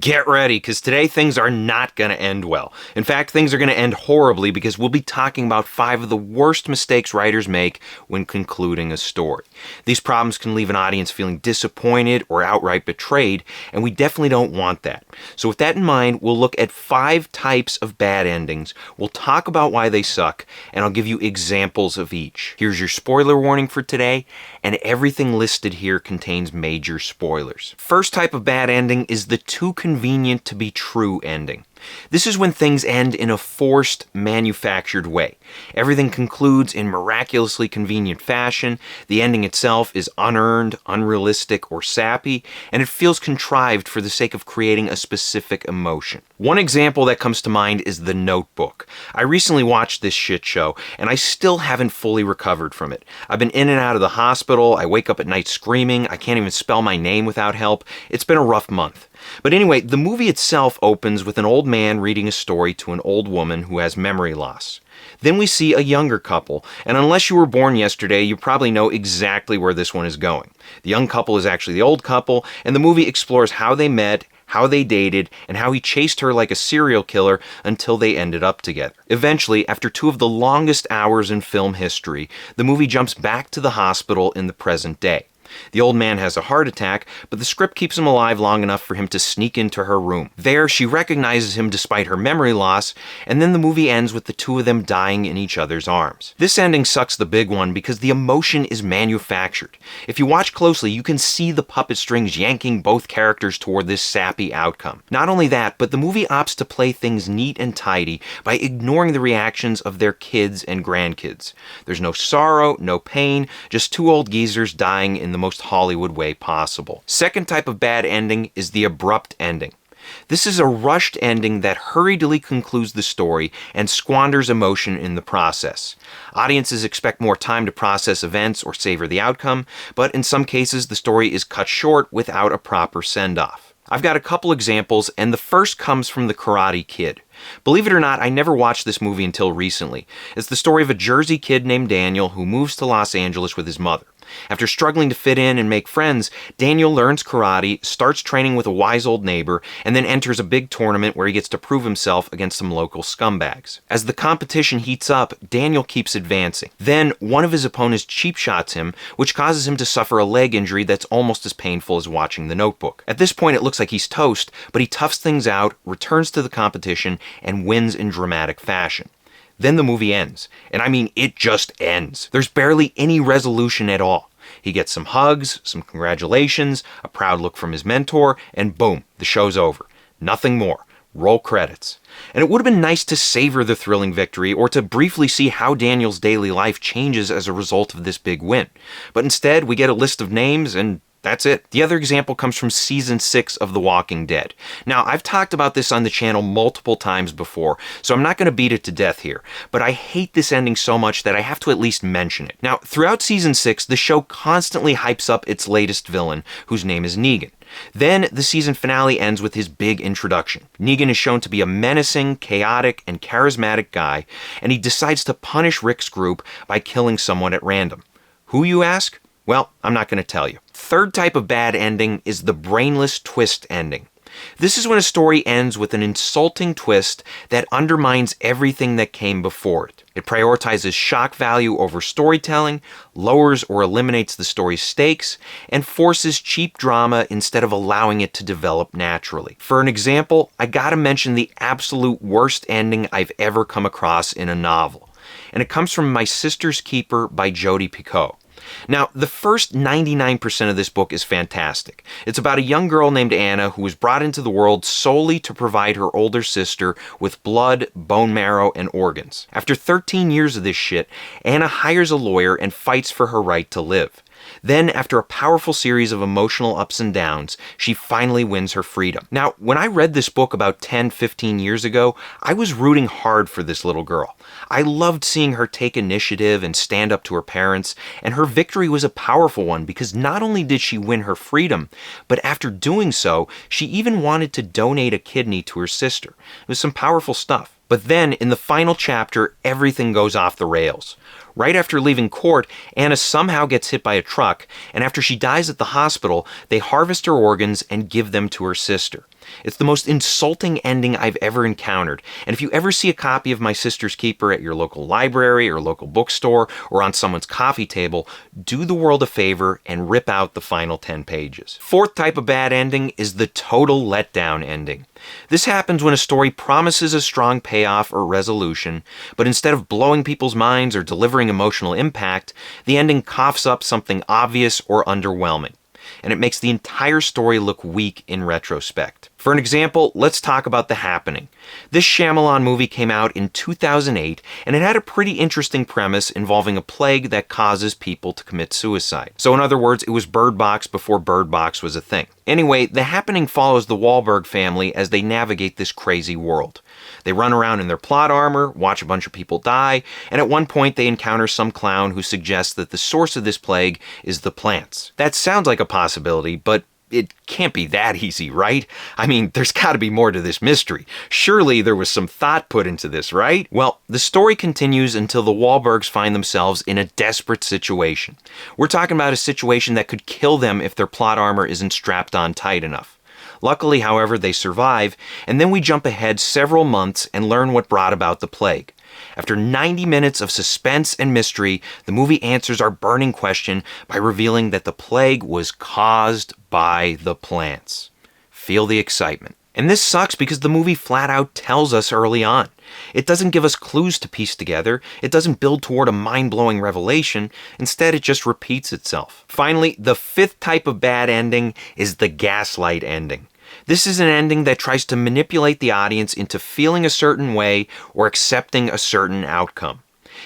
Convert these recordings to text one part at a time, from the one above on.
Get ready, because today things are not going to end well. In fact, things are going to end horribly because we'll be talking about 5 of the worst mistakes writers make when concluding a story. These problems can leave an audience feeling disappointed or outright betrayed, and we definitely don't want that. So with that in mind, we'll look at 5 types of bad endings, we'll talk about why they suck, and I'll give you examples of each. Here's your spoiler warning for today, and everything listed here contains major spoilers. First type of bad ending is the too convenient to be true ending. This is when things end in a forced, manufactured way. Everything concludes in miraculously convenient fashion, the ending itself is unearned, unrealistic, or sappy, and it feels contrived for the sake of creating a specific emotion. One example that comes to mind is The Notebook. I recently watched this shit show, and I still haven't fully recovered from it. I've been in and out of the hospital, I wake up at night screaming, I can't even spell my name without help. It's been a rough month. But anyway, the movie itself opens with an old man reading a story to an old woman who has memory loss. Then we see a younger couple, and unless you were born yesterday, you probably know exactly where this one is going. The young couple is actually the old couple, and the movie explores how they met, how they dated, and how he chased her like a serial killer until they ended up together. Eventually, after 2 of the longest hours in film history, the movie jumps back to the hospital in the present day. The old man has a heart attack, but the script keeps him alive long enough for him to sneak into her room. There, she recognizes him despite her memory loss, and then the movie ends with the 2 of them dying in each other's arms. This ending sucks the big one because the emotion is manufactured. If you watch closely, you can see the puppet strings yanking both characters toward this sappy outcome. Not only that, but the movie opts to play things neat and tidy by ignoring the reactions of their kids and grandkids. There's no sorrow, no pain, just 2 old geezers dying in the most Hollywood way possible. Second type of bad ending is the abrupt ending. This is a rushed ending that hurriedly concludes the story and squanders emotion in the process. Audiences expect more time to process events or savor the outcome, but in some cases the story is cut short without a proper send-off. I've got a couple examples, and the first comes from The Karate Kid. Believe it or not, I never watched this movie until recently. It's the story of a Jersey kid named Daniel who moves to Los Angeles with his mother. After struggling to fit in and make friends, Daniel learns karate, starts training with a wise old neighbor, and then enters a big tournament where he gets to prove himself against some local scumbags. As the competition heats up, Daniel keeps advancing. Then, one of his opponents cheap shots him, which causes him to suffer a leg injury that's almost as painful as watching The Notebook. At this point, it looks like he's toast, but he toughs things out, returns to the competition, and wins in dramatic fashion. Then the movie ends. And I mean, it just ends. There's barely any resolution at all. He gets some hugs, some congratulations, a proud look from his mentor, and boom, the show's over. Nothing more. Roll credits. And it would have been nice to savor the thrilling victory or to briefly see how Daniel's daily life changes as a result of this big win. But instead, we get a list of names and that's it. The other example comes from Season 6 of The Walking Dead. Now, I've talked about this on the channel multiple times before, so I'm not going to beat it to death here, but I hate this ending so much that I have to at least mention it. Now, throughout Season 6, the show constantly hypes up its latest villain, whose name is Negan. Then, the season finale ends with his big introduction. Negan is shown to be a menacing, chaotic, and charismatic guy, and he decides to punish Rick's group by killing someone at random. Who, you ask? Well, I'm not going to tell you. Third type of bad ending is the brainless twist ending. This is when a story ends with an insulting twist that undermines everything that came before it. It prioritizes shock value over storytelling, lowers or eliminates the story's stakes, and forces cheap drama instead of allowing it to develop naturally. For an example, I gotta mention the absolute worst ending I've ever come across in a novel. And it comes from My Sister's Keeper by Jodi Picoult. Now, the first 99% of this book is fantastic. It's about a young girl named Anna who was brought into the world solely to provide her older sister with blood, bone marrow, and organs. After 13 years of this shit, Anna hires a lawyer and fights for her right to live. Then, after a powerful series of emotional ups and downs, she finally wins her freedom. Now, when I read this book about 10, 15 years ago, I was rooting hard for this little girl. I loved seeing her take initiative and stand up to her parents, and her victory was a powerful one because not only did she win her freedom, but after doing so, she even wanted to donate a kidney to her sister. It was some powerful stuff. But then, in the final chapter, everything goes off the rails. Right after leaving court, Anna somehow gets hit by a truck, and after she dies at the hospital, they harvest her organs and give them to her sister. It's the most insulting ending I've ever encountered, and if you ever see a copy of My Sister's Keeper at your local library or local bookstore or on someone's coffee table, do the world a favor and rip out the final 10 pages. Fourth type of bad ending is the total letdown ending. This happens when a story promises a strong payoff or resolution, but instead of blowing people's minds or delivering emotional impact, the ending coughs up something obvious or underwhelming, and it makes the entire story look weak in retrospect. For an example, let's talk about The Happening. This Shyamalan movie came out in 2008, and it had a pretty interesting premise involving a plague that causes people to commit suicide. So in other words, it was Bird Box before Bird Box was a thing. Anyway, The Happening follows the Wahlberg family as they navigate this crazy world. They run around in their plot armor, watch a bunch of people die, and at one point they encounter some clown who suggests that the source of this plague is the plants. That sounds like a possibility, but it can't be that easy, right? I mean, there's got to be more to this mystery. Surely there was some thought put into this, right? Well, the story continues until the Wahlbergs find themselves in a desperate situation. We're talking about a situation that could kill them if their plot armor isn't strapped on tight enough. Luckily, however, they survive, and then we jump ahead several months and learn what brought about the plague. After 90 minutes of suspense and mystery, the movie answers our burning question by revealing that the plague was caused by the plants. Feel the excitement. And this sucks because the movie flat out tells us early on. It doesn't give us clues to piece together, it doesn't build toward a mind-blowing revelation, instead it just repeats itself. Finally, the fifth type of bad ending is the gaslight ending. This is an ending that tries to manipulate the audience into feeling a certain way or accepting a certain outcome.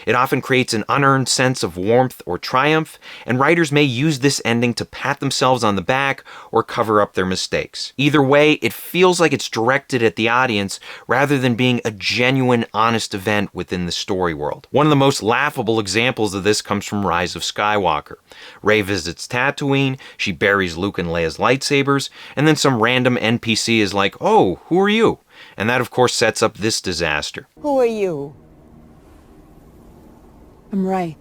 It often creates an unearned sense of warmth or triumph, and writers may use this ending to pat themselves on the back or cover up their mistakes. Either way, it feels like it's directed at the audience rather than being a genuine, honest event within the story world. One of the most laughable examples of this comes from Rise of Skywalker. Rey visits Tatooine, she buries Luke and Leia's lightsabers, and then some random NPC is like, "Oh, who are you?" And that of course sets up this disaster. Who are you? I'm Rey.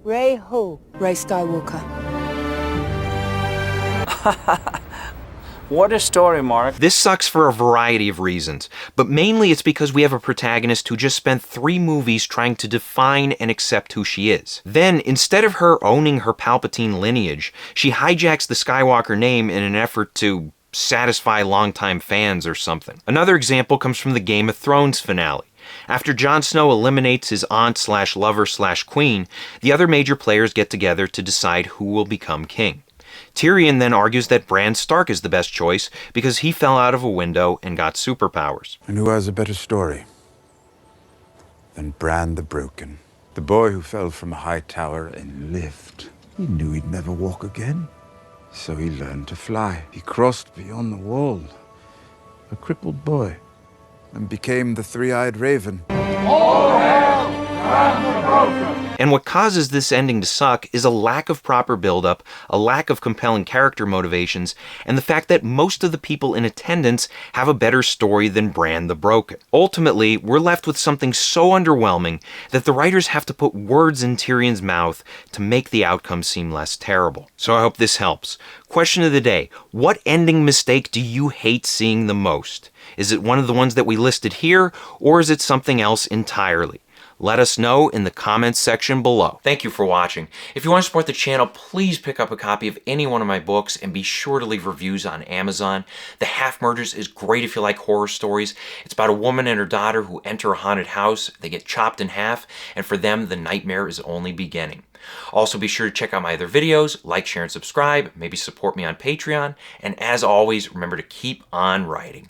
Rey who? Rey Skywalker. What a story, Mark. This sucks for a variety of reasons, but mainly it's because we have a protagonist who just spent 3 movies trying to define and accept who she is. Then, instead of her owning her Palpatine lineage, she hijacks the Skywalker name in an effort to satisfy longtime fans or something. Another example comes from the Game of Thrones finale. After Jon Snow eliminates his aunt/lover/queen, the other major players get together to decide who will become king. Tyrion then argues that Bran Stark is the best choice because he fell out of a window and got superpowers. And who has a better story than Bran the Broken? The boy who fell from a high tower and lived. He knew he'd never walk again, so he learned to fly. He crossed beyond the wall, a crippled boy, and became the three-eyed raven. And what causes this ending to suck is a lack of proper build-up, a lack of compelling character motivations, and the fact that most of the people in attendance have a better story than Bran the Broken. Ultimately, we're left with something so underwhelming that the writers have to put words in Tyrion's mouth to make the outcome seem less terrible. So I hope this helps. Question of the day: what ending mistake do you hate seeing the most? Is it one of the ones that we listed here, or is it something else entirely? Let us know in the comments section below. Thank you for watching. If you want to support the channel, please pick up a copy of any one of my books and be sure to leave reviews on Amazon. The Half Murders is great if you like horror stories. It's about a woman and her daughter who enter a haunted house. They get chopped in half, and for them, the nightmare is only beginning. Also, be sure to check out my other videos, like, share, and subscribe. Maybe support me on Patreon. And as always, remember to keep on writing.